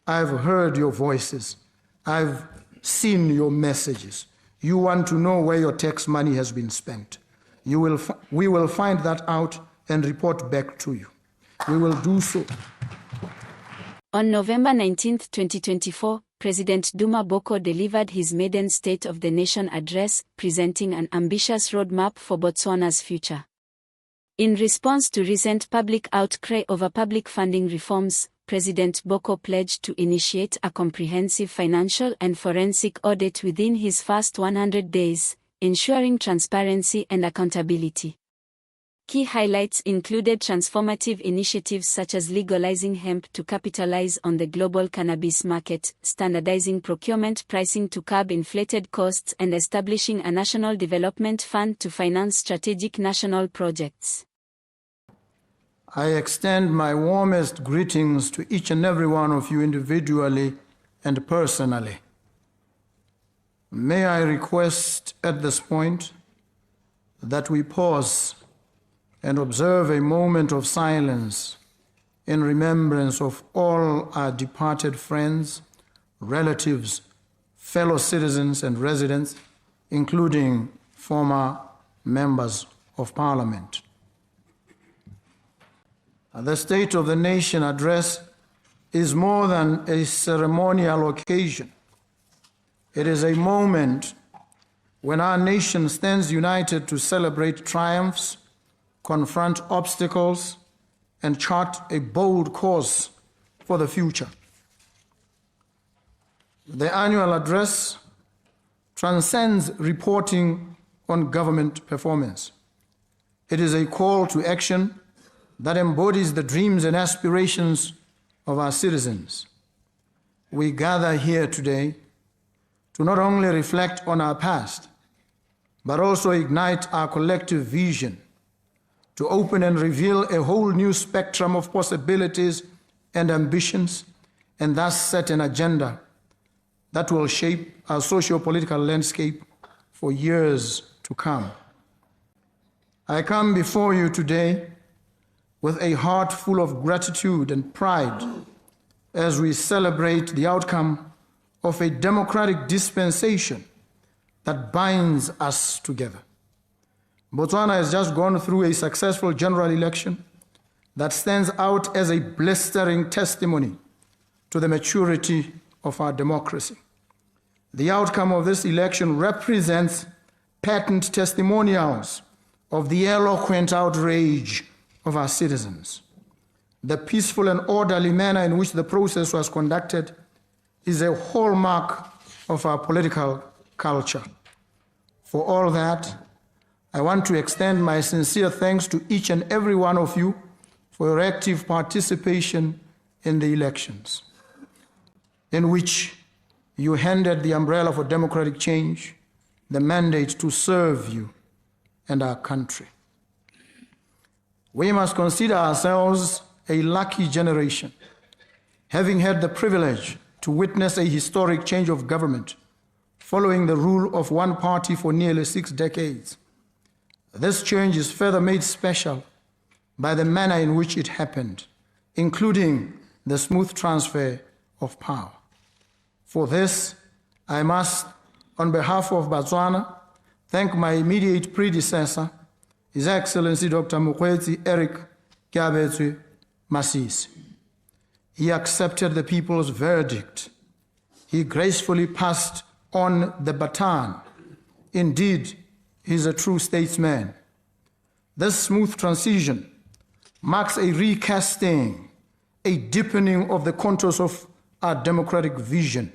I've heard your voices. I've seen your messages. You want to know where your tax money has been spent. We will find that out and report back to you. We will do so. On November 19, 2024, President Duma Boko delivered his maiden State of the Nation address, presenting an ambitious roadmap for Botswana's future. In response to recent public outcry over public funding reforms, President Boko pledged to initiate a comprehensive financial and forensic audit within his first 100 days, ensuring transparency and accountability. Key highlights included transformative initiatives such as legalizing hemp to capitalize on the global cannabis market, standardizing procurement pricing to curb inflated costs, and establishing a national development fund to finance strategic national projects. I extend my warmest greetings to each and every one of you individually and personally. May I request at this point that we pause and observe a moment of silence in remembrance of all our departed friends, relatives, fellow citizens and residents, including former members of Parliament. The State of the Nation address is more than a ceremonial occasion. It is a moment when our nation stands united to celebrate triumphs, confront obstacles, and chart a bold course for the future. The annual address transcends reporting on government performance. It is a call to action that embodies the dreams and aspirations of our citizens. We gather here today to not only reflect on our past, but also ignite our collective vision to open and reveal a whole new spectrum of possibilities and ambitions, and thus set an agenda that will shape our socio-political landscape for years to come. I come before you today with a heart full of gratitude and pride as we celebrate the outcome of a democratic dispensation that binds us together. Botswana has just gone through a successful general election that stands out as a blistering testimony to the maturity of our democracy. The outcome of this election represents patent testimonials of the eloquent outrage of our citizens. The peaceful and orderly manner in which the process was conducted is a hallmark of our political culture. For all that, I want to extend my sincere thanks to each and every one of you for your active participation in the elections, in which you handed the umbrella for democratic change, the mandate to serve you and our country. We must consider ourselves a lucky generation, having had the privilege to witness a historic change of government following the rule of one party for nearly 6 decades. This change is further made special by the manner in which it happened, including the smooth transfer of power. For this, I must, on behalf of Botswana, thank my immediate predecessor, His Excellency Dr. Mokgweetsi Eric Kiabetswe Masisi. He accepted the people's verdict. He gracefully passed on the baton. Indeed, he is a true statesman. This smooth transition marks a recasting, a deepening of the contours of our democratic vision.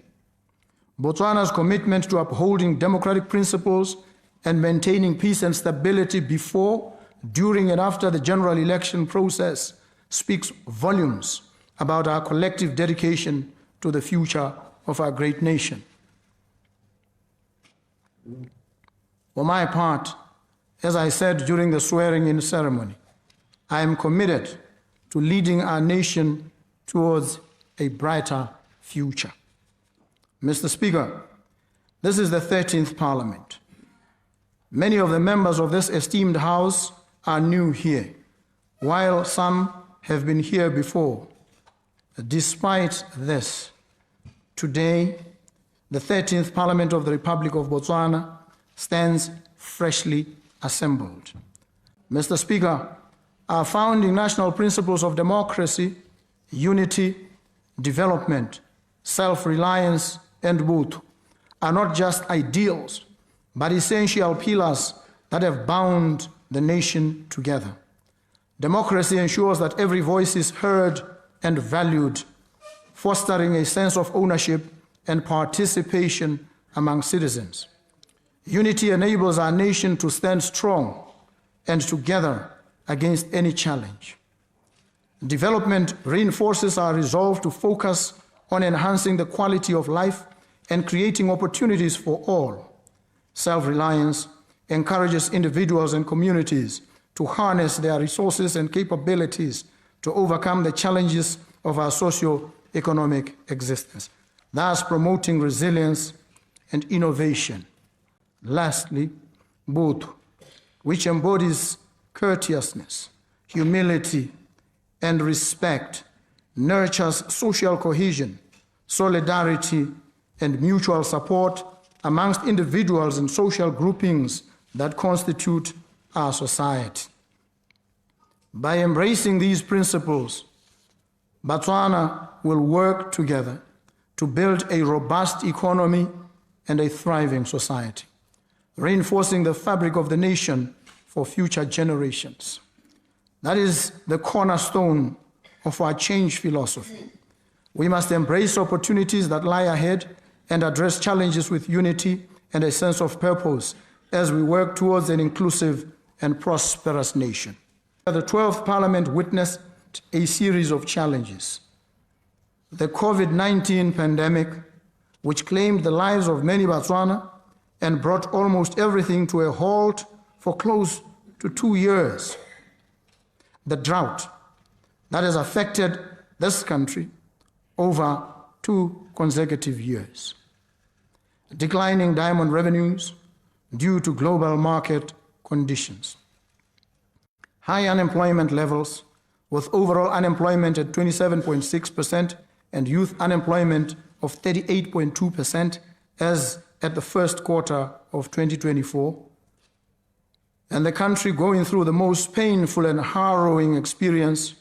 Botswana's commitment to upholding democratic principles and maintaining peace and stability before, during, and after the general election process speaks volumes about our collective dedication to the future of our great nation. For my part, as I said during the swearing-in ceremony, I am committed to leading our nation towards a brighter future. Mr. Speaker, this is the 13th Parliament. Many of the members of this esteemed House are new here, while some have been here before. Despite this, Today, the 13th Parliament of the Republic of Botswana stands freshly assembled. Mr. Speaker, our founding national principles of democracy, unity, development, self-reliance, and Botho are not just ideals, but essential pillars that have bound the nation together. Democracy ensures that every voice is heard and valued, fostering a sense of ownership and participation among citizens. Unity enables our nation to stand strong and together against any challenge. Development reinforces our resolve to focus on enhancing the quality of life and creating opportunities for all. Self-reliance encourages individuals and communities to harness their resources and capabilities to overcome the challenges of our socio-economic existence, thus promoting resilience and innovation. Lastly, Botho, which embodies courteousness, humility, and respect, nurtures social cohesion, solidarity, and mutual support amongst individuals and social groupings that constitute our society. By embracing these principles, Botswana will work together to build a robust economy and a thriving society, reinforcing the fabric of the nation for future generations. That is the cornerstone of our change philosophy. We must embrace opportunities that lie ahead and address challenges with unity and a sense of purpose as we work towards an inclusive and prosperous nation. The 12th Parliament witnessed a series of challenges. The COVID-19 pandemic, which claimed the lives of many Botswana and brought almost everything to a halt for close to 2 years. The drought that has affected this country over 2 consecutive years. Declining diamond revenues due to global market conditions. High unemployment levels, with overall unemployment at 27.6% and youth unemployment of 38.2% as at the first quarter of 2024. And the country going through the most painful and harrowing experience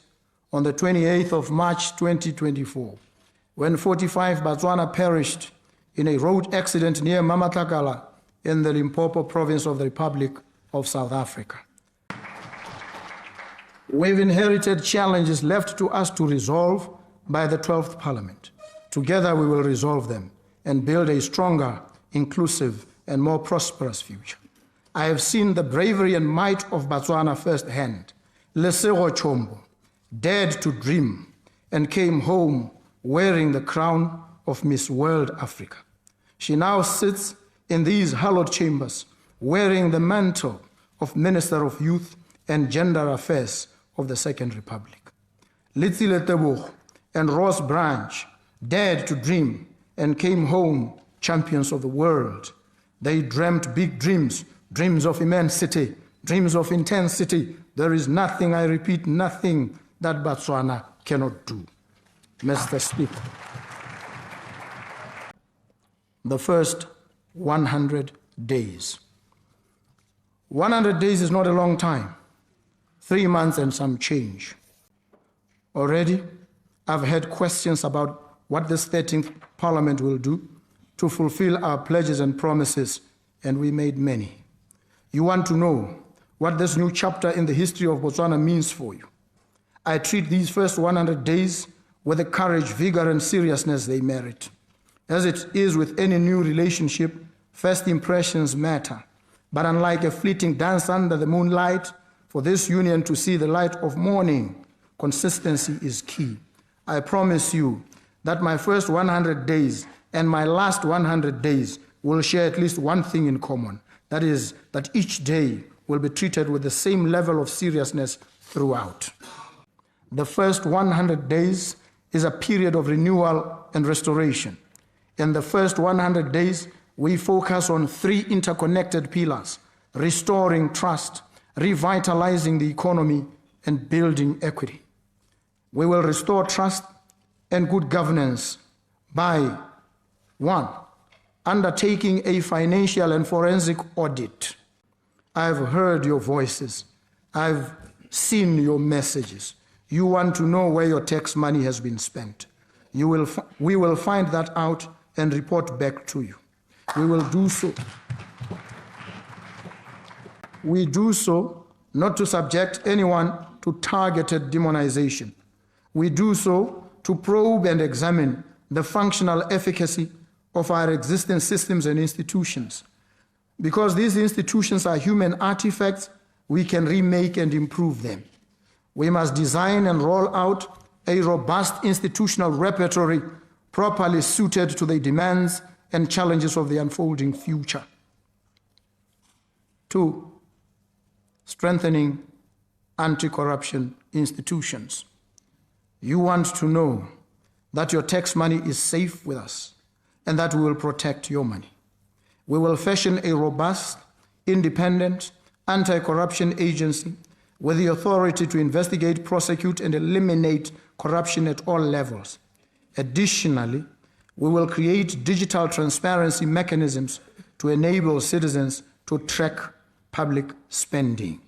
on the 28th of March 2024, when 45 Botswana perished in a road accident near Mamatlakala in the Limpopo province of the Republic of South Africa. We've inherited challenges left to us to resolve by the 12th Parliament. Together we will resolve them and build a stronger, inclusive, and more prosperous future. I have seen the bravery and might of Botswana firsthand. Lesego Chombo dared to dream and came home wearing the crown of Miss World Africa. She now sits in these hallowed chambers wearing the mantle of Minister of Youth and Gender Affairs of the Second Republic. Litsile Tebogo and Ross Branch dared to dream and came home champions of the world. They dreamt big dreams, dreams of immensity, dreams of intensity. There is nothing, I repeat, nothing that Botswana cannot do. Mr. Speaker, the first 100 days. 100 days is not a long time. 3 months and some change. Already, I've had questions about what this 13th Parliament will do to fulfill our pledges and promises, and we made many. You want to know what this new chapter in the history of Botswana means for you. I treat these first 100 days with the courage, vigor, and seriousness they merit. As it is with any new relationship, first impressions matter. But unlike a fleeting dance under the moonlight, for this union to see the light of morning, consistency is key. I promise you that my first 100 days and my last 100 days will share at least one thing in common. That is, that each day will be treated with the same level of seriousness throughout. The first 100 days is a period of renewal and restoration. In the first 100 days, we focus on 3 interconnected pillars: restoring trust, revitalizing the economy, and building equity. We will restore trust and good governance by One, undertaking a financial and forensic audit. I've heard your voices. I've seen your messages. You want to know where your tax money has been spent. We will find that out and report back to you. We will do so. We do so not to subject anyone to targeted demonization. We do so to probe and examine the functional efficacy of our existing systems and institutions. Because these institutions are human artifacts, we can remake and improve them. We must design and roll out a robust institutional repertoire properly suited to the demands and challenges of the unfolding future. Two, strengthening anti-corruption institutions. You want to know that your tax money is safe with us and that we will protect your money. We will fashion a robust, independent, anti-corruption agency with the authority to investigate, prosecute, and eliminate corruption at all levels. Additionally, we will create digital transparency mechanisms to enable citizens to track public spending.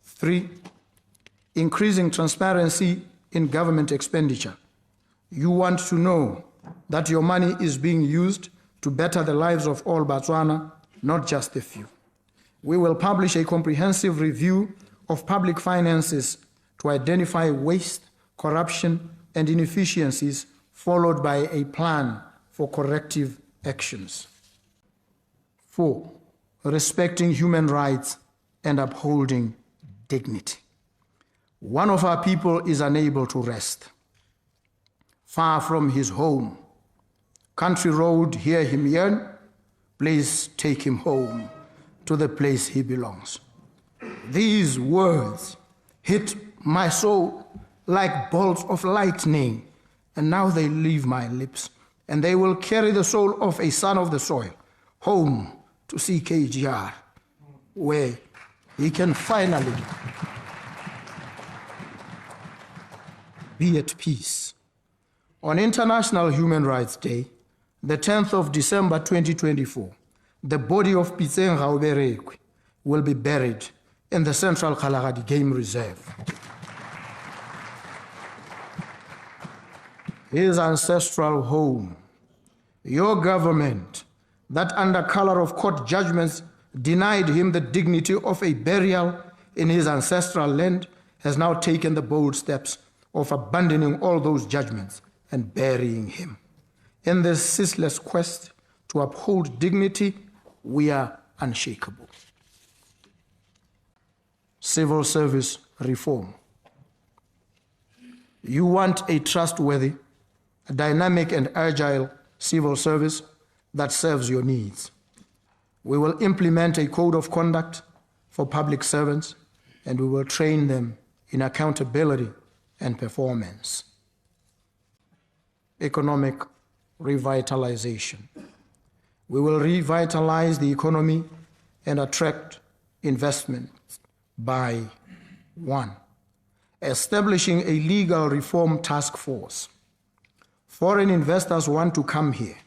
Three, increasing transparency in government expenditure. You want to know that your money is being used to better the lives of all Botswana, not just a few. We will publish a comprehensive review of public finances to identify waste, corruption, and inefficiencies, followed by a plan for corrective actions. Four, respecting human rights and upholding dignity. One of our people is unable to rest, far from his home. Country road, hear him yearn, please take him home to the place he belongs. These words hit my soul like bolts of lightning, and now they leave my lips, and they will carry the soul of a son of the soil home to CKGR, where he can finally be at peace. On International Human Rights Day, the 10th of December 2024, the body of Pitseng Rauberekwe will be buried in the Central Kalahari Game Reserve. His ancestral home, your government, that under color of court judgments denied him the dignity of a burial in his ancestral land, has now taken the bold steps of abandoning all those judgments and burying him. In this ceaseless quest to uphold dignity, we are unshakable. Civil service reform. You want a trustworthy, dynamic, and agile civil service that serves your needs. We will implement a code of conduct for public servants, and we will train them in accountability and performance. Economic revitalization. We will revitalize the economy and attract investments by 1. Establishing a legal reform task force. Foreign investors want to come here.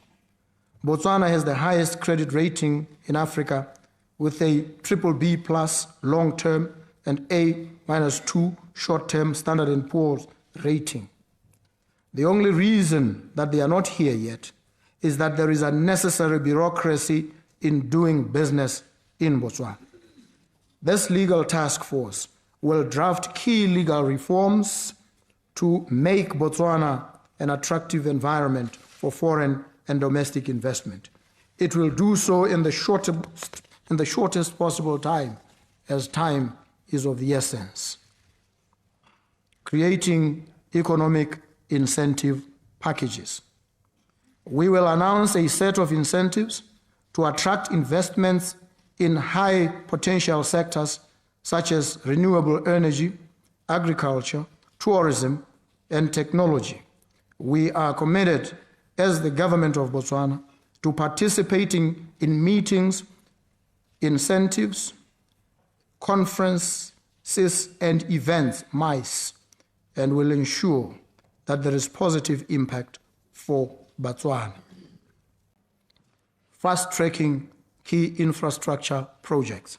Botswana has the highest credit rating in Africa with a BBB+ long-term and A-2 short-term Standard & Poor's rating. The only reason that they are not here yet is that there is a necessary bureaucracy in doing business in Botswana. This legal task force will draft key legal reforms to make Botswana an attractive environment for foreign and domestic investment. It will do so in the shortest possible time, as time is of the essence. Creating economic incentive packages. We will announce a set of incentives to attract investments in high potential sectors such as renewable energy, agriculture, tourism, and technology. We are committed as the government of Botswana to participating in meetings, incentives, conferences, and events, MICE, and will ensure that there is positive impact for Botswana. fast-tracking key infrastructure projects.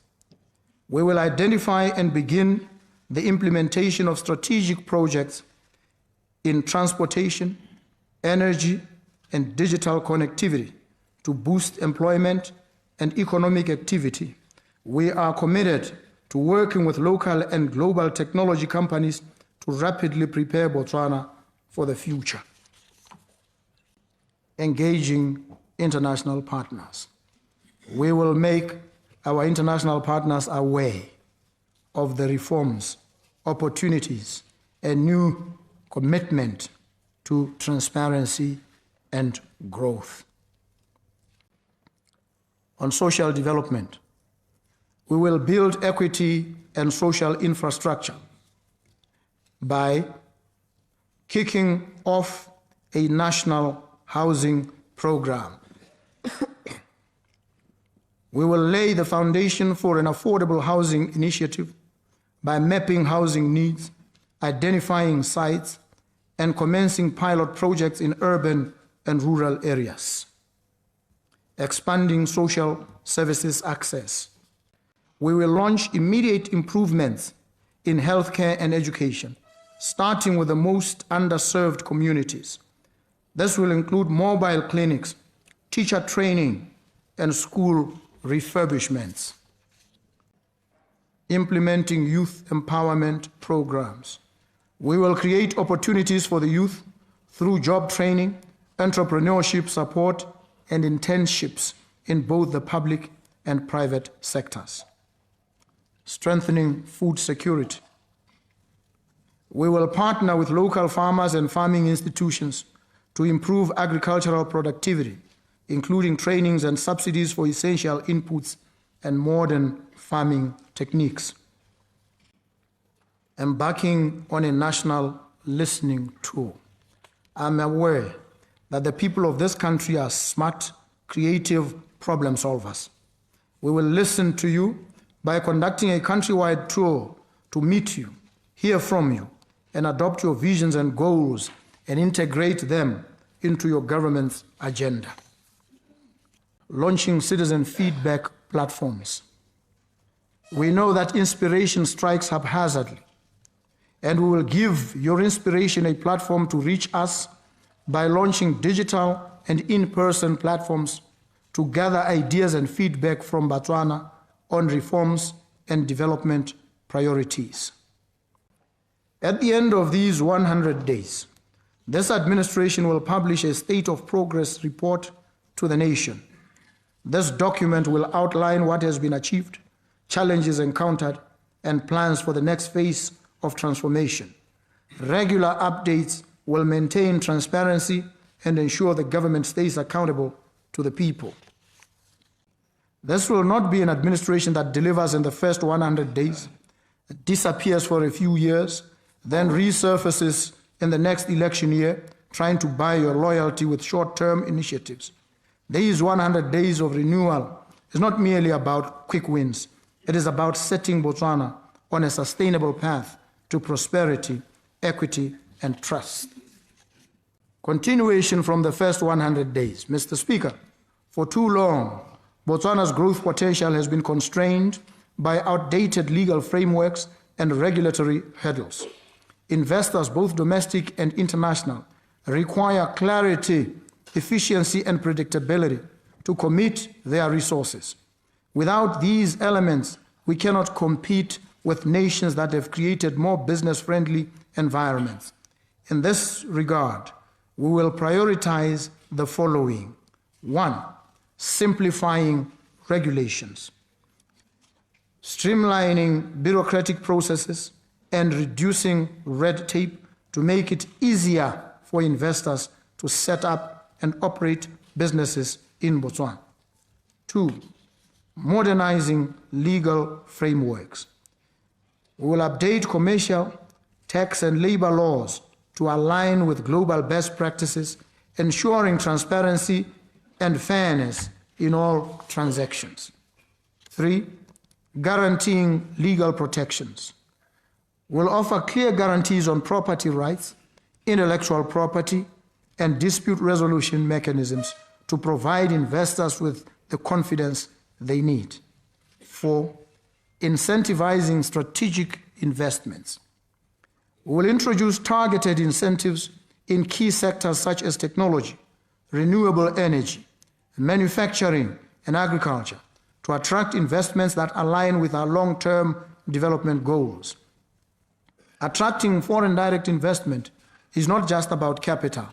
We will identify and begin the implementation of strategic projects in transportation, energy, and digital connectivity to boost employment and economic activity. We are committed to working with local and global technology companies to rapidly prepare Botswana for the future. Engaging international partners. We will make our international partners aware of the reforms, opportunities, and new commitment to transparency and growth. On social development, we will build equity and social infrastructure by kicking off a national housing program. We will lay the foundation for an affordable housing initiative by mapping housing needs, identifying sites, and commencing pilot projects in urban and rural areas. Expanding social services access. We will launch immediate improvements in healthcare and education, starting with the most underserved communities. This will include mobile clinics, teacher training, and school refurbishments. Implementing youth empowerment programs. We will create opportunities for the youth through job training, entrepreneurship support, and internships in both the public and private sectors. Strengthening food security. We will partner with local farmers and farming institutions to improve agricultural productivity, including trainings and subsidies for essential inputs and modern farming techniques. Embarking on a national listening tour. I'm aware that the people of this country are smart, creative problem solvers. We will listen to you by conducting a countrywide tour to meet you, hear from you, and adopt your visions and goals and integrate them into your government's agenda. Launching citizen feedback platforms. We know that inspiration strikes haphazardly, and we will give your inspiration a platform to reach us by launching digital and in-person platforms to gather ideas and feedback from Botswana on reforms and development priorities. At the end of these 100 days, this administration will publish a State of Progress report to the nation. This document will outline what has been achieved, challenges encountered, and plans for the next phase of transformation. Regular updates will maintain transparency and ensure the government stays accountable to the people. This will not be an administration that delivers in the first 100 days, disappears for a few years, then resurfaces in the next election year, trying to buy your loyalty with short-term initiatives. These 100 days of renewal is not merely about quick wins. It is about setting Botswana on a sustainable path to prosperity, equity, and trust. Continuation from the first 100 days. Mr. Speaker, for too long, Botswana's growth potential has been constrained by outdated legal frameworks and regulatory hurdles. Investors, both domestic and international, require clarity, efficiency, and predictability to commit their resources. Without these elements, we cannot compete with nations that have created more business-friendly environments. In this regard, we will prioritize the following. 1, simplifying regulations, streamlining bureaucratic processes, and reducing red tape to make it easier for investors to set up and operate businesses in Botswana. 2, modernizing legal frameworks. We will update commercial, tax, and labor laws to align with global best practices, ensuring transparency and fairness in all transactions. 3, guaranteeing legal protections. We'll offer clear guarantees on property rights, intellectual property, and dispute resolution mechanisms to provide investors with the confidence they need. 4, incentivizing strategic investments. We will introduce targeted incentives in key sectors such as technology, renewable energy, manufacturing, and agriculture to attract investments that align with our long-term development goals. Attracting foreign direct investment is not just about capital.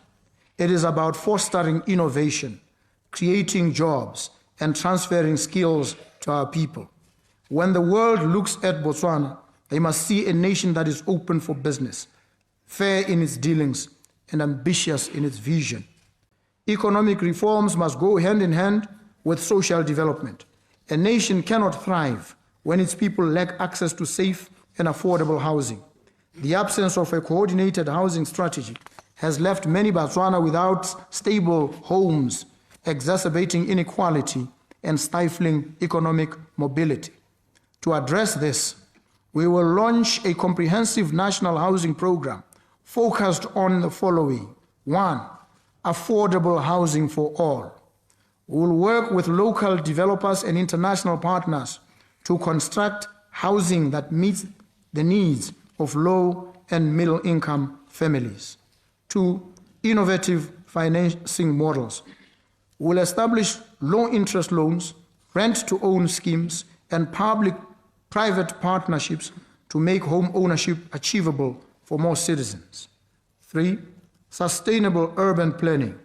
It is about fostering innovation, creating jobs, and transferring skills to our people. When the world looks at Botswana, they must see a nation that is open for business, fair in its dealings, and ambitious in its vision. Economic reforms must go hand in hand with social development. A nation cannot thrive when its people lack access to safe and affordable housing. The absence of a coordinated housing strategy has left many Botswana without stable homes, exacerbating inequality and stifling economic mobility. To address this, we will launch a comprehensive national housing program focused on the following. 1, affordable housing for all. We will work with local developers and international partners to construct housing that meets the needs of low and middle income families. 2, innovative financing models. We will establish low interest loans, rent to own schemes, and public-private partnerships to make home ownership achievable for more citizens. 3, sustainable urban planning.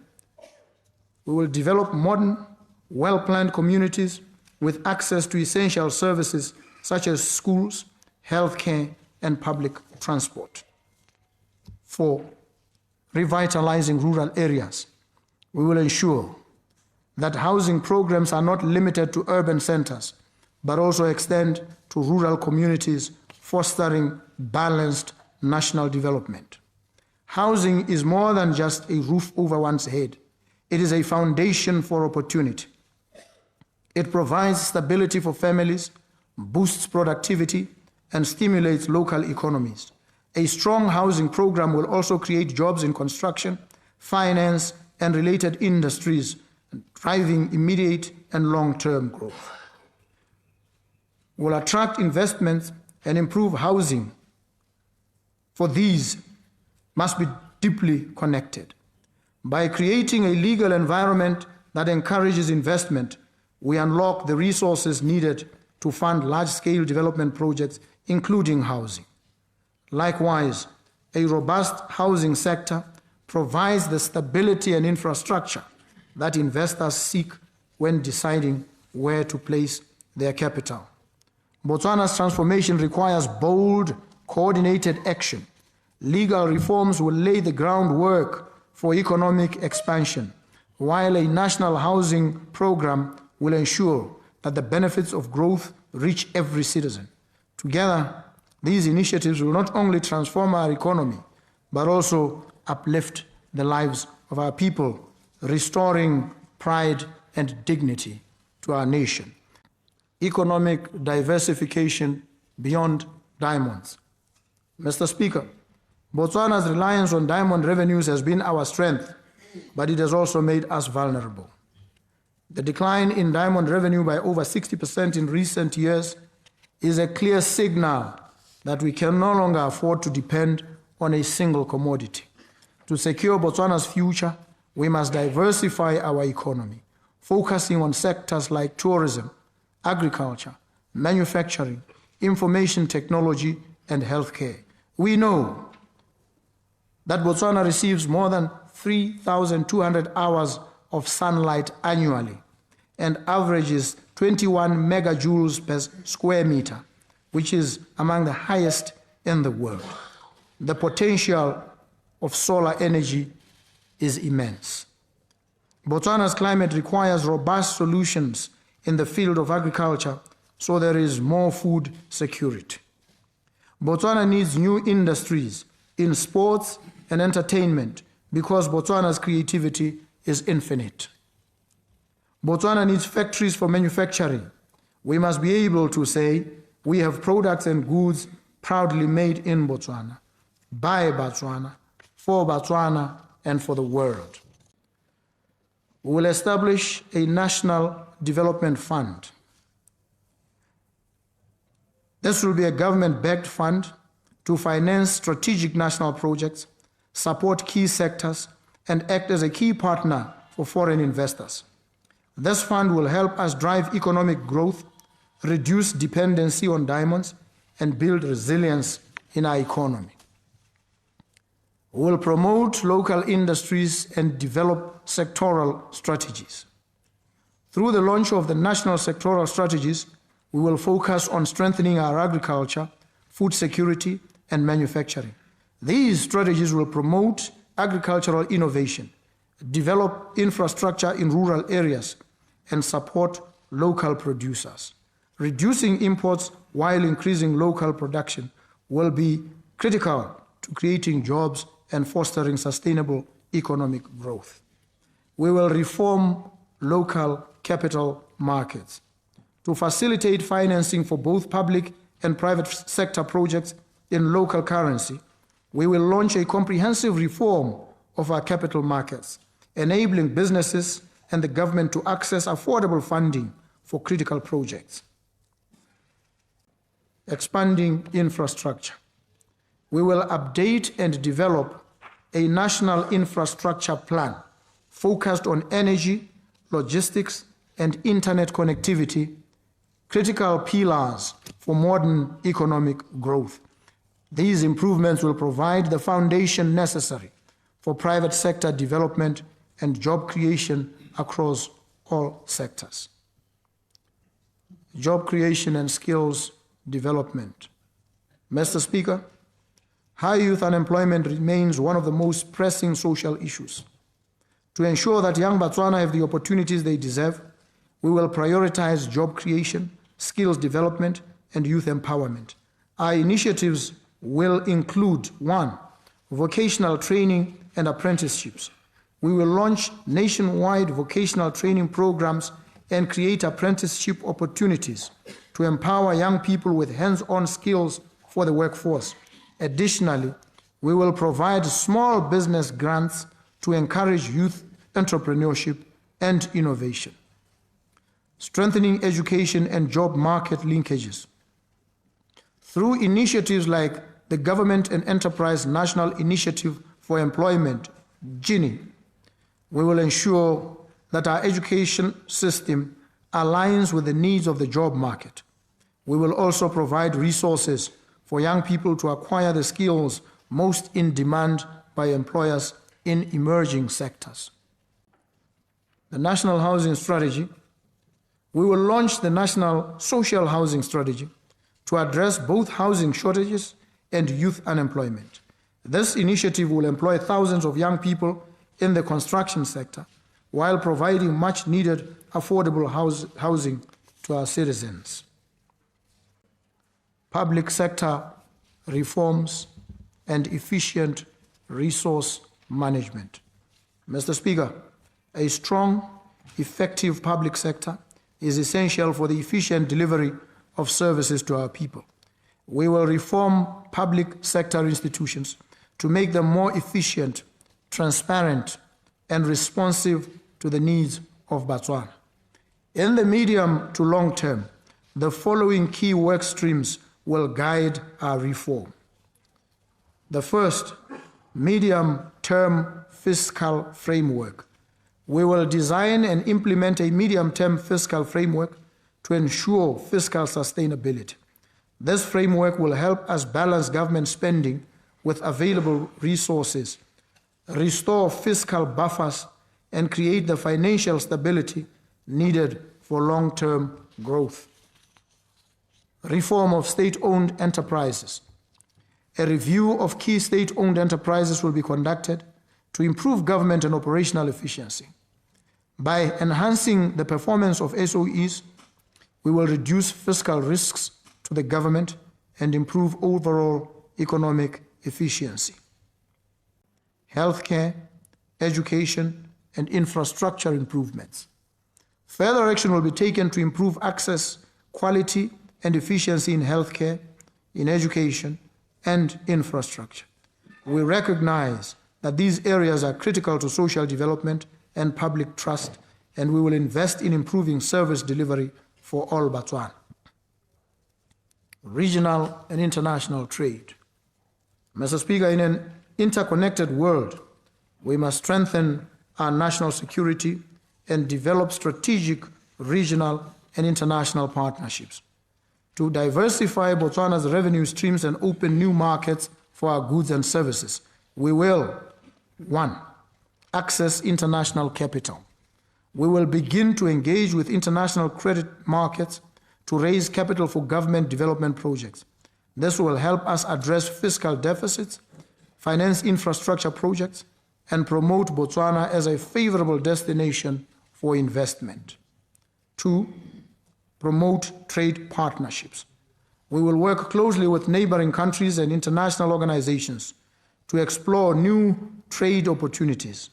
We will develop modern, well-planned communities with access to essential services such as schools, healthcare, and public transport. 4, revitalizing rural areas. We will ensure that housing programs are not limited to urban centers, but also extend to rural communities, fostering balanced national development. Housing is more than just a roof over one's head. It is a foundation for opportunity. It provides stability for families, boosts productivity, and stimulates local economies. A strong housing program will also create jobs in construction, finance, and related industries, driving immediate and long-term growth. Will attract investments and improve housing, for these must be deeply connected. By creating a legal environment that encourages investment, we unlock the resources needed to fund large-scale development projects, including housing. Likewise, a robust housing sector provides the stability and infrastructure that investors seek when deciding where to place their capital. Botswana's transformation requires bold, coordinated action. Legal reforms will lay the groundwork for economic expansion, while a national housing program will ensure that the benefits of growth reach every citizen. Together, these initiatives will not only transform our economy, but also uplift the lives of our people, restoring pride and dignity to our nation. Economic diversification beyond diamonds. Mr. Speaker, Botswana's reliance on diamond revenues has been our strength, but it has also made us vulnerable. The decline in diamond revenue by over 60% in recent years is a clear signal that we can no longer afford to depend on a single commodity. To secure Botswana's future, we must diversify our economy, focusing on sectors like tourism, agriculture, manufacturing, information technology, and healthcare. We know that Botswana receives more than 3,200 hours of sunlight annually and averages 21 megajoules per square meter, which is among the highest in the world. The potential of solar energy is immense. Botswana's climate requires robust solutions in the field of agriculture, so there is more food security. Botswana needs new industries in sports and entertainment because Botswana's creativity is infinite. Botswana needs factories for manufacturing. We must be able to say, we have products and goods proudly made in Botswana, by Botswana, for Botswana, and for the world. We will establish a national development fund. This will be a government-backed fund to finance strategic national projects, support key sectors, and act as a key partner for foreign investors. This fund will help us drive economic growth, reduce dependency on diamonds, and build resilience in our economy. We will promote local industries and develop sectoral strategies. Through the launch of the national sectoral strategies, we will focus on strengthening our agriculture, food security, and manufacturing. These strategies will promote agricultural innovation, develop infrastructure in rural areas, and support local producers. Reducing imports while increasing local production will be critical to creating jobs and fostering sustainable economic growth. We will reform local capital markets to facilitate financing for both public and private sector projects in local currency. We will launch a comprehensive reform of our capital markets, enabling businesses and the government to access affordable funding for critical projects. Expanding infrastructure. We will update and develop a national infrastructure plan focused on energy, logistics, and internet connectivity, critical pillars for modern economic growth. These improvements will provide the foundation necessary for private sector development and job creation across all sectors. Job creation and skills development. Mr. Speaker, high youth unemployment remains one of the most pressing social issues. To ensure that young Botswana have the opportunities they deserve, we will prioritize job creation, skills development, and youth empowerment. Our initiatives will include 1. Vocational training and apprenticeships. We will launch nationwide vocational training programs and create apprenticeship opportunities to empower young people with hands-on skills for the workforce. Additionally, we will provide small business grants to encourage youth entrepreneurship and innovation. Strengthening education and job market linkages. Through initiatives like the Government and Enterprise National Initiative for Employment, GINI, we will ensure that our education system aligns with the needs of the job market. We will also provide resources for young people to acquire the skills most in demand by employers in emerging sectors. The National Housing Strategy. We will launch the National Social Housing Strategy to address both housing shortages and youth unemployment. This initiative will employ thousands of young people in the construction sector while providing much-needed affordable housing to our citizens. Public sector reforms and efficient resource management. Mr. Speaker, a strong, effective public sector is essential for the efficient delivery of services to our people. We will reform public sector institutions to make them more efficient, transparent, and responsive to the needs of Botswana. In the medium to long term, the following key work streams will guide our reform. The first, medium-term fiscal framework. We will design and implement a medium-term fiscal framework to ensure fiscal sustainability. This framework will help us balance government spending with available resources, restore fiscal buffers, and create the financial stability needed for long-term growth. Reform of state-owned enterprises. A review of key state-owned enterprises will be conducted to improve government and operational efficiency. By enhancing the performance of SOEs, we will reduce fiscal risks to the government and improve overall economic efficiency. Healthcare, education, and infrastructure improvements. Further action will be taken to improve access, quality, and efficiency in healthcare, in education, and infrastructure. We recognize that these areas are critical to social development and public trust, and we will invest in improving service delivery for all Botswana. Regional and international trade. Mr. Speaker, in an interconnected world, we must strengthen our national security and develop strategic regional and international partnerships to diversify Botswana's revenue streams and open new markets for our goods and services. We will, 1, access international capital. We will begin to engage with international credit markets to raise capital for government development projects. This will help us address fiscal deficits, finance infrastructure projects, and promote Botswana as a favorable destination for investment. 2, promote trade partnerships. We will work closely with neighboring countries and international organizations to explore new trade opportunities.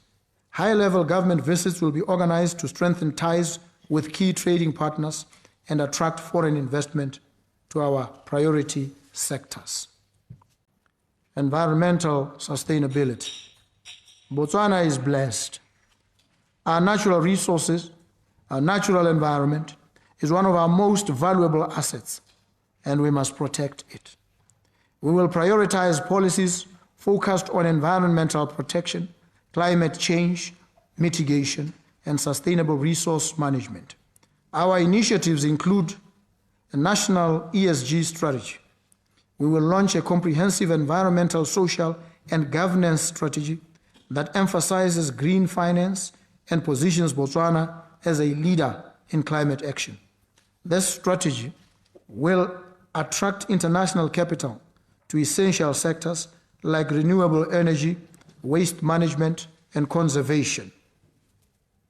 High-level government visits will be organized to strengthen ties with key trading partners and attract foreign investment to our priority sectors. Environmental sustainability. Botswana is blessed. Our natural resources, our natural environment is one of our most valuable assets, and we must protect it. We will prioritize policies focused on environmental protection, climate change, mitigation, and sustainable resource management. Our initiatives include a national ESG strategy. We will launch a comprehensive environmental, social, and governance strategy that emphasizes green finance and positions Botswana as a leader in climate action. This strategy will attract international capital to essential sectors like renewable energy, waste management, and conservation.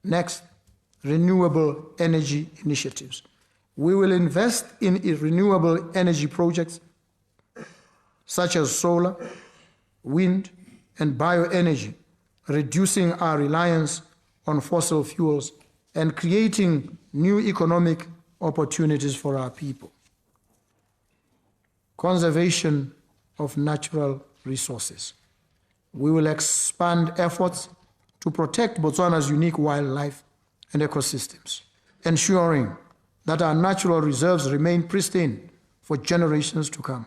Next, renewable energy initiatives. We will invest in renewable energy projects such as solar, wind, and bioenergy, reducing our reliance on fossil fuels and creating new economic opportunities for our people. Conservation of natural resources. We will expand efforts to protect Botswana's unique wildlife and ecosystems, ensuring that our natural reserves remain pristine for generations to come.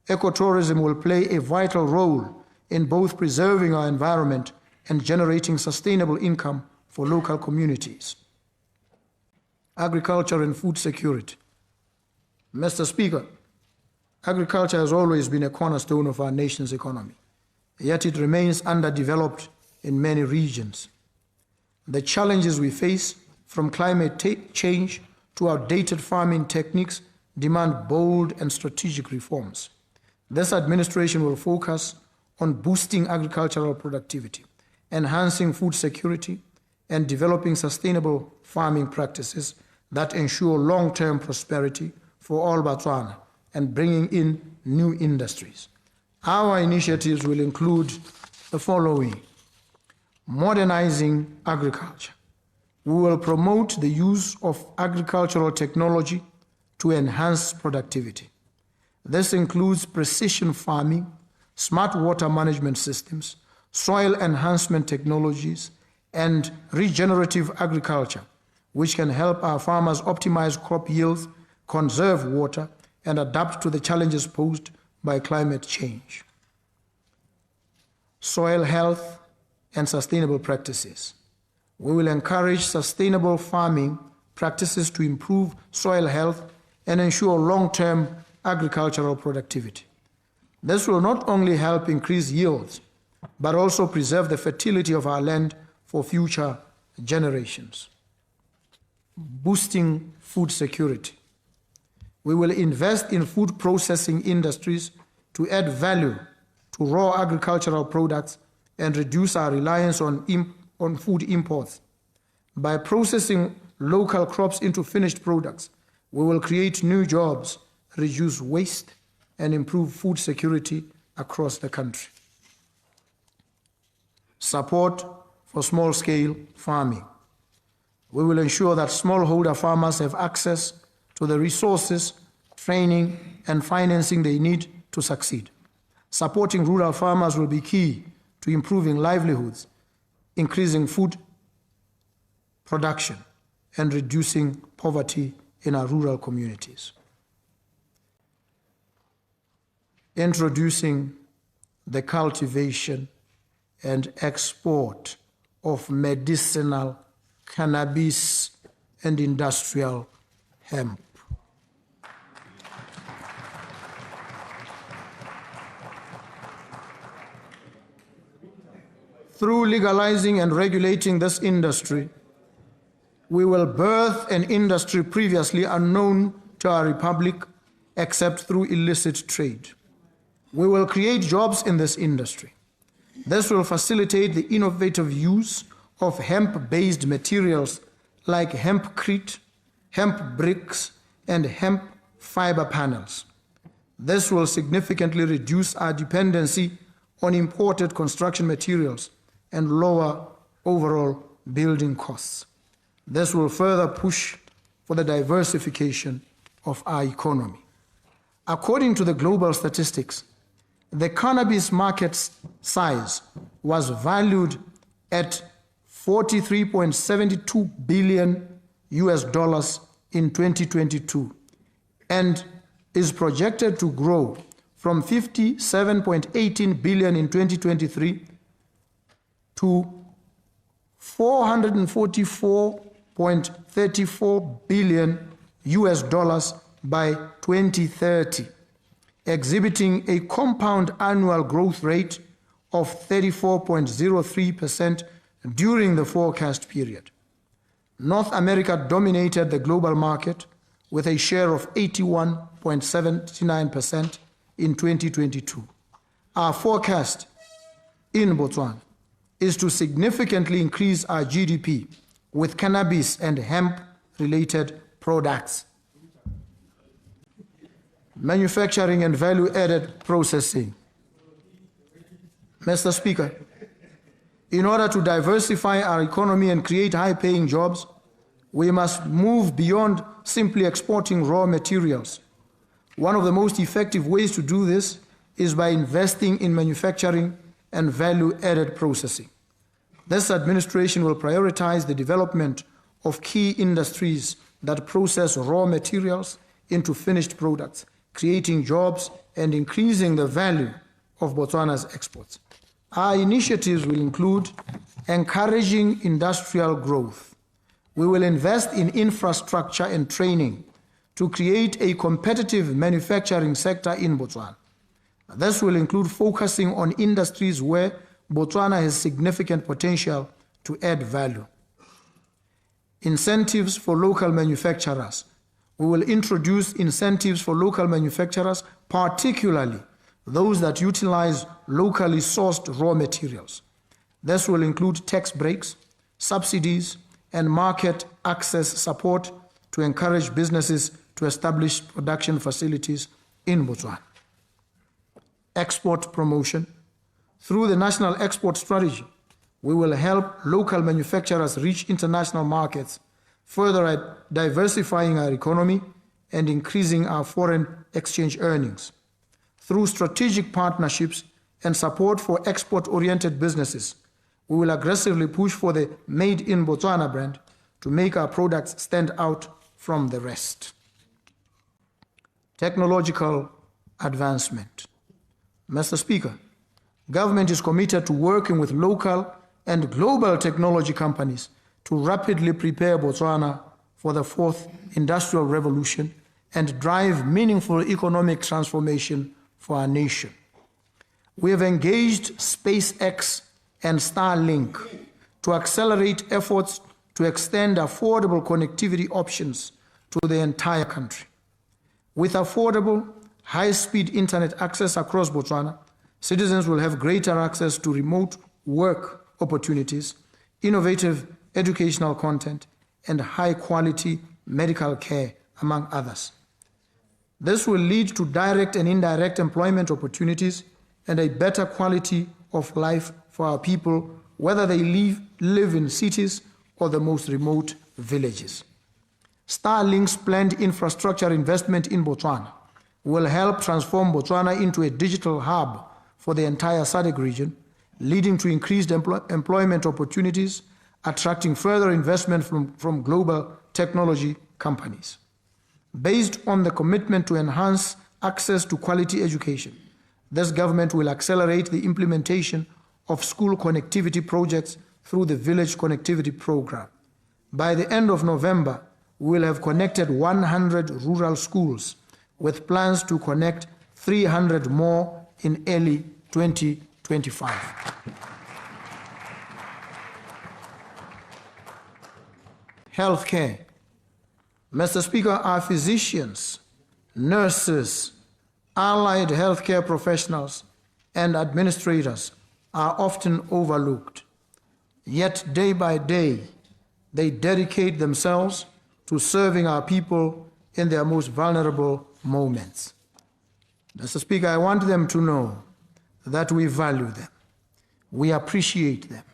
Ecotourism will play a vital role in both preserving our environment and generating sustainable income for local communities. Agriculture and food security. Mr. Speaker, agriculture has always been a cornerstone of our nation's economy, yet it remains underdeveloped in many regions. The challenges we face, from climate change to outdated farming techniques, demand bold and strategic reforms. This administration will focus on boosting agricultural productivity, enhancing food security, and developing sustainable farming practices that ensure long-term prosperity for all Botswana and bringing in new industries. Our initiatives will include the following: modernizing agriculture. We will promote the use of agricultural technology to enhance productivity. This includes precision farming, smart water management systems, soil enhancement technologies, and regenerative agriculture, which can help our farmers optimize crop yields, conserve water, and adapt to the challenges posed by climate change. Soil health and sustainable practices. We will encourage sustainable farming practices to improve soil health and ensure long-term agricultural productivity. This will not only help increase yields, but also preserve the fertility of our land for future generations. Boosting food security. We will invest in food processing industries to add value to raw agricultural products and reduce our reliance on food imports. By processing local crops into finished products, we will create new jobs, reduce waste, and improve food security across the country. Support for small-scale farming. We will ensure that smallholder farmers have access to the resources, training, and financing they need to succeed. Supporting rural farmers will be key to improving livelihoods, increasing food production and reducing poverty in our rural communities. Introducing the cultivation and export of medicinal cannabis and industrial hemp. Through legalizing and regulating this industry, we will birth an industry previously unknown to our republic except through illicit trade. We will create jobs in this industry. This will facilitate the innovative use of hemp-based materials like hempcrete, hemp bricks, and hemp fiber panels. This will significantly reduce our dependency on imported construction materials and lower overall building costs. This will further push for the diversification of our economy. According to the global statistics, the cannabis market size was valued at $43.72 billion in 2022 and is projected to grow from $57.18 billion in 2023 to $444.34 billion by 2030, exhibiting a compound annual growth rate of 34.03% during the forecast period. North America dominated the global market with a share of 81.79% in 2022. Our forecast in Botswana is to significantly increase our GDP with cannabis and hemp-related products. Manufacturing and value-added processing. Mr. Speaker, in order to diversify our economy and create high-paying jobs, we must move beyond simply exporting raw materials. One of the most effective ways to do this is by investing in manufacturing and value-added processing. This administration will prioritize the development of key industries that process raw materials into finished products, creating jobs and increasing the value of Botswana's exports. Our initiatives will include encouraging industrial growth. We will invest in infrastructure and training to create a competitive manufacturing sector in Botswana. This will include focusing on industries where Botswana has significant potential to add value. Incentives for local manufacturers. We will introduce incentives for local manufacturers, particularly those that utilize locally sourced raw materials. This will include tax breaks, subsidies, and market access support to encourage businesses to establish production facilities in Botswana. Export promotion. Through the National Export Strategy, we will help local manufacturers reach international markets, further diversifying our economy and increasing our foreign exchange earnings. Through strategic partnerships and support for export-oriented businesses, we will aggressively push for the Made in Botswana brand to make our products stand out from the rest. Technological advancement. Mr. Speaker, government is committed to working with local and global technology companies to rapidly prepare Botswana for the fourth industrial revolution and drive meaningful economic transformation for our nation. We have engaged SpaceX and Starlink to accelerate efforts to extend affordable connectivity options to the entire country. With affordable, high-speed internet access across Botswana, citizens will have greater access to remote work opportunities, innovative educational content, and high-quality medical care, among others. This will lead to direct and indirect employment opportunities and a better quality of life for our people, whether they live in cities or the most remote villages. Starlink's planned infrastructure investment in Botswana will help transform Botswana into a digital hub for the entire SADC region, leading to increased employment opportunities, attracting further investment from global technology companies. Based on the commitment to enhance access to quality education, this government will accelerate the implementation of school connectivity projects through the Village Connectivity Program. By the end of November, we will have connected 100 rural schools with plans to connect 300 more in early 2025. Healthcare. Mr. Speaker, our physicians, nurses, allied healthcare professionals, and administrators are often overlooked. Yet day by day, they dedicate themselves to serving our people in their most vulnerable moments. Mr. Speaker, I want them to know that we value them, we appreciate them,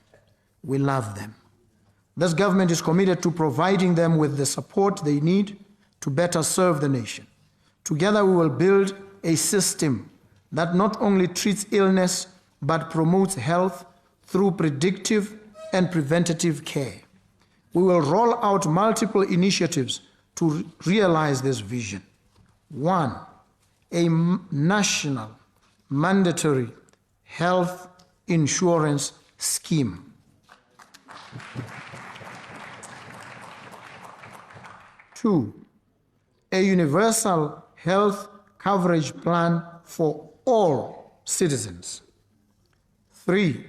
we love them. This government is committed to providing them with the support they need to better serve the nation. Together we will build a system that not only treats illness but promotes health through predictive and preventative care. We will roll out multiple initiatives to realize this vision. 1, a national mandatory health insurance scheme. 2, a universal health coverage plan for all citizens. 3,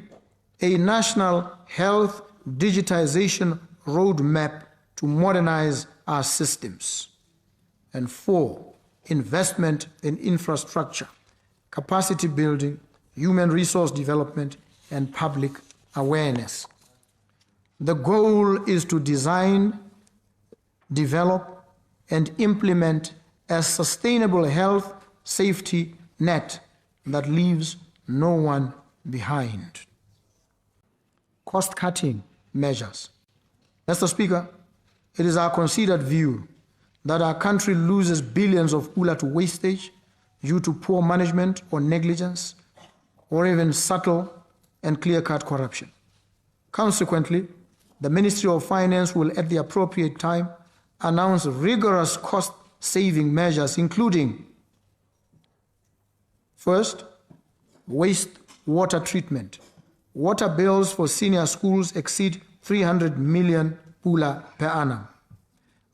a national health digitization roadmap to modernize our systems. And 4, investment in infrastructure, capacity building, human resource development, and public awareness. The goal is to design, develop, and implement a sustainable health safety net that leaves no one behind. Cost-cutting measures. Mr. Speaker, it is our considered view that our country loses billions of pula to wastage due to poor management or negligence, or even subtle and clear-cut corruption. Consequently, the Ministry of Finance will at the appropriate time announce rigorous cost-saving measures, including: first, wastewater treatment. Water bills for senior schools exceed 300 million pula per annum.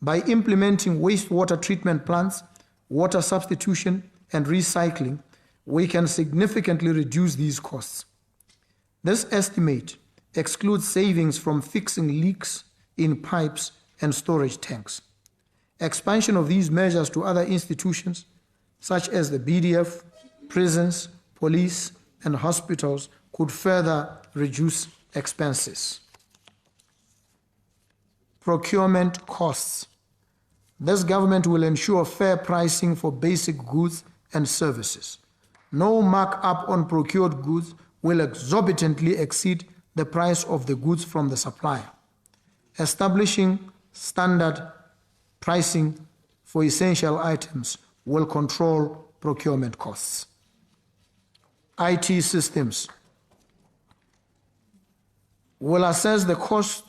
By implementing wastewater treatment plants, water substitution, and recycling, we can significantly reduce these costs. This estimate excludes savings from fixing leaks in pipes and storage tanks. Expansion of these measures to other institutions, such as the BDF, prisons, police, and hospitals, could further reduce expenses. Procurement costs. This government will ensure fair pricing for basic goods and services. No markup on procured goods will exorbitantly exceed the price of the goods from the supplier. Establishing standard pricing for essential items will control procurement costs. IT systems. Will assess the cost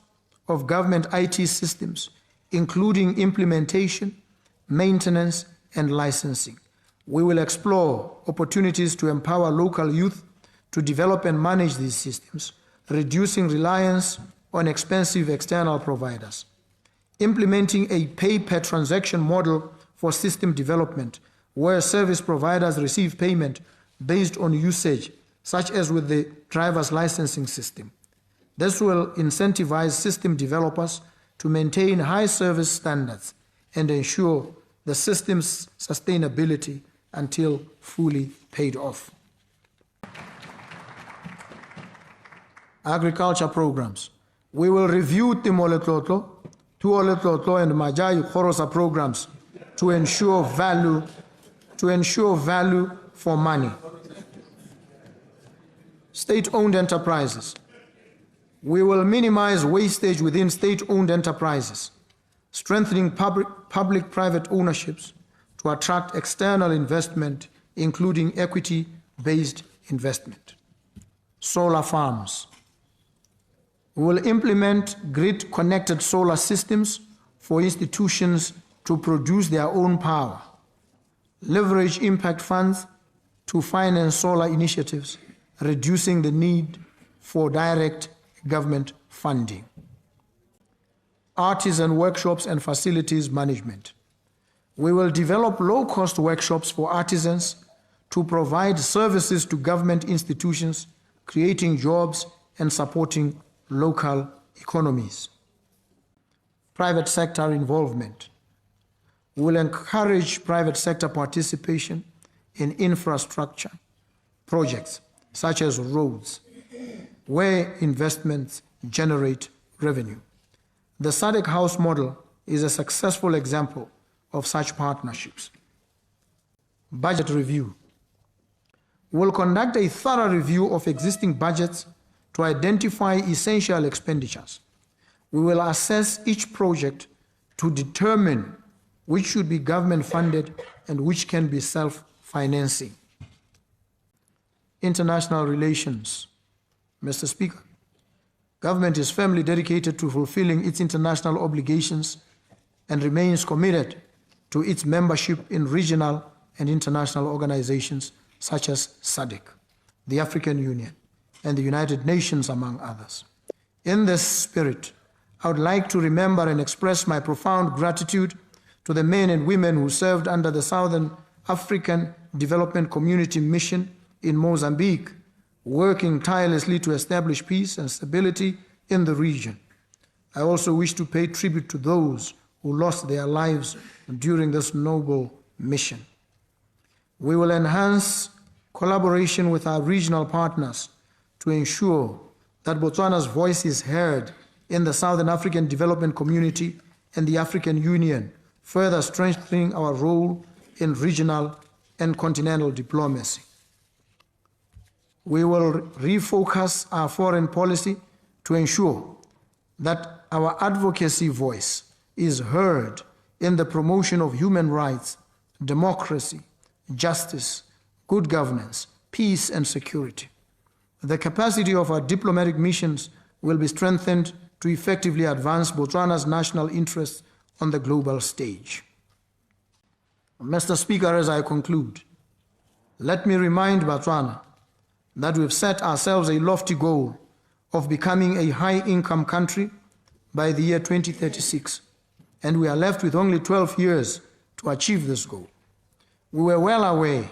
of government IT systems, including implementation, maintenance, and licensing. We will explore opportunities to empower local youth to develop and manage these systems, reducing reliance on expensive external providers. Implementing a pay-per-transaction model for system development, where service providers receive payment based on usage, such as with the driver's licensing system. This will incentivize system developers to maintain high service standards and ensure the system's sustainability until fully paid off. Agriculture programs. We will review Timoletlotlo, Tuoletlotlo, and Majai Khorosa programs to ensure value for money. State-owned enterprises. We will minimize wastage within state-owned enterprises, strengthening public-private ownerships to attract external investment, including equity-based investment. Solar farms. We will implement grid-connected solar systems for institutions to produce their own power, leverage impact funds to finance solar initiatives, reducing the need for direct government funding. Artisan workshops and facilities management. We will develop low-cost workshops for artisans to provide services to government institutions, creating jobs and supporting local economies. Private sector involvement. We will encourage private sector participation in infrastructure projects such as roads, where investments generate revenue. The SADC House model is a successful example of such partnerships. Budget review. We will conduct a thorough review of existing budgets to identify essential expenditures. We will assess each project to determine which should be government funded and which can be self-financing. International relations. Mr. Speaker, government is firmly dedicated to fulfilling its international obligations and remains committed to its membership in regional and international organizations such as SADC, the African Union, and the United Nations, among others. In this spirit, I would like to remember and express my profound gratitude to the men and women who served under the Southern African Development Community Mission in Mozambique, working tirelessly to establish peace and stability in the region. I also wish to pay tribute to those who lost their lives during this noble mission. We will enhance collaboration with our regional partners to ensure that Botswana's voice is heard in the Southern African Development Community and the African Union, further strengthening our role in regional and continental diplomacy. We will refocus our foreign policy to ensure that our advocacy voice is heard in the promotion of human rights, democracy, justice, good governance, peace, and security. The capacity of our diplomatic missions will be strengthened to effectively advance Botswana's national interests on the global stage. Mr. Speaker, as I conclude, let me remind Botswana that we've set ourselves a lofty goal of becoming a high-income country by the year 2036, and we are left with only 12 years to achieve this goal. We were well aware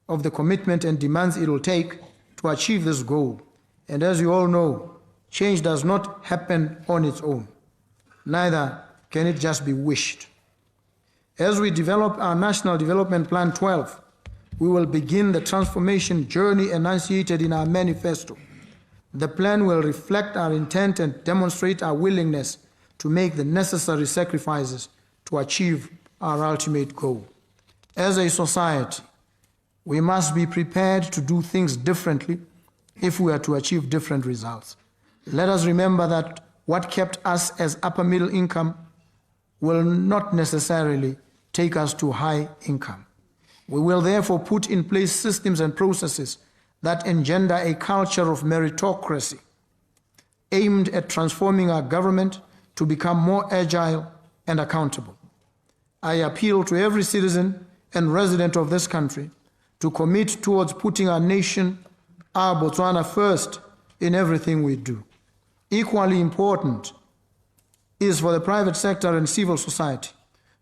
of the commitment and demands it will take to achieve this goal, and as you all know, change does not happen on its own. Neither can it just be wished. As we develop our National Development Plan 12, we will begin the transformation journey enunciated in our manifesto. The plan will reflect our intent and demonstrate our willingness to make the necessary sacrifices to achieve our ultimate goal. As a society, we must be prepared to do things differently if we are to achieve different results. Let us remember that what kept us as upper middle income will not necessarily take us to high income. We will therefore put in place systems and processes that engender a culture of meritocracy aimed at transforming our government to become more agile and accountable. I appeal to every citizen and resident of this country to commit towards putting our nation, our Botswana, first in everything we do. Equally important is for the private sector and civil society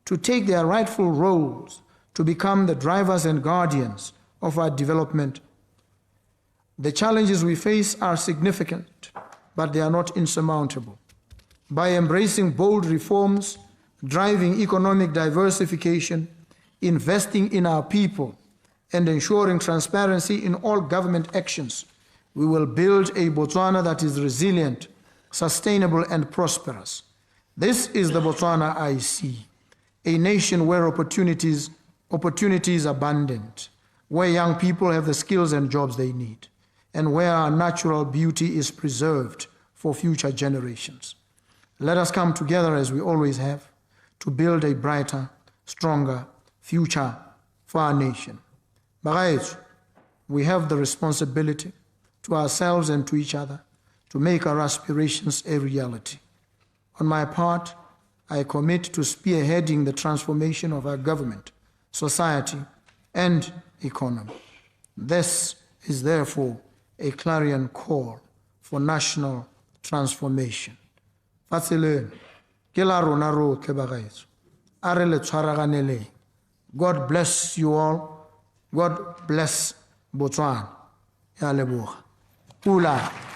to take their rightful roles to become the drivers and guardians of our development. The challenges we face are significant, but they are not insurmountable. By embracing bold reforms, driving economic diversification, investing in our people, and ensuring transparency in all government actions, we will build a Botswana that is resilient, sustainable, and prosperous. This is the Botswana I see, a nation where opportunities abundant, where young people have the skills and jobs they need, and where our natural beauty is preserved for future generations. Let us come together, as we always have, to build a brighter, stronger future for our nation. Bagaetsu, we have the responsibility to ourselves and to each other to make our aspirations a reality. On my part, I commit to spearheading the transformation of our government, society, and economy. This is therefore a clarion call for national transformation. Fatseleng, ke la rona rotlhe bagaetsho, a re le tshwaraganeleng. God bless you all. God bless Botswana. Ya leboga. Pula.